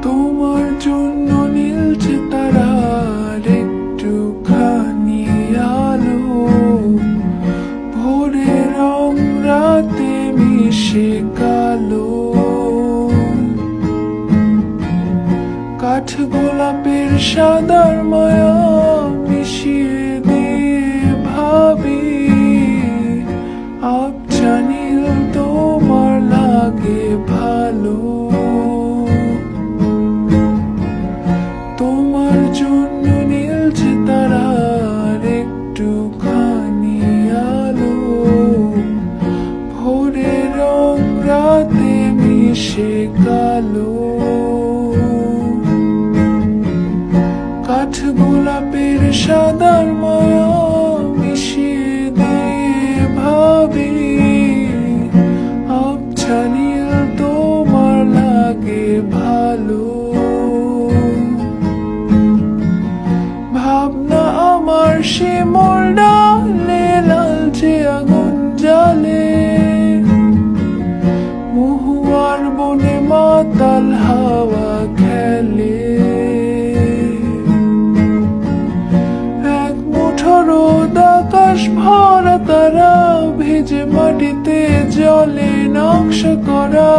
তোমার জন্য নীলছে তারার একটুখানি আলো, ভোরের রং রাতে মিশে কালো। কাঠ গোলাপের সাদার মায়া মিশিয়ে দিয়ে ভাবি, আবছা নীল তোমার লাগে ভালো। তোমার জন্য নীলছে তারার একটুখানি আলো, ভোরের রং রাতে মিশে কালো। কাঠ গোলাপের সাদার মায়া মিশিয়ে দিয়ে ভাবি, আবছা নীল তোমার লাগে ভালো। ভাবনা আমার শিমুল ডালে লালচে আগুন জ্বালে, মহুয়ার বনে মাতাল হাওয়া খেলে। এক মুঠো রোদ আকাশ ভরা তারা, ভেজে মাটিতে জলে নকশা করা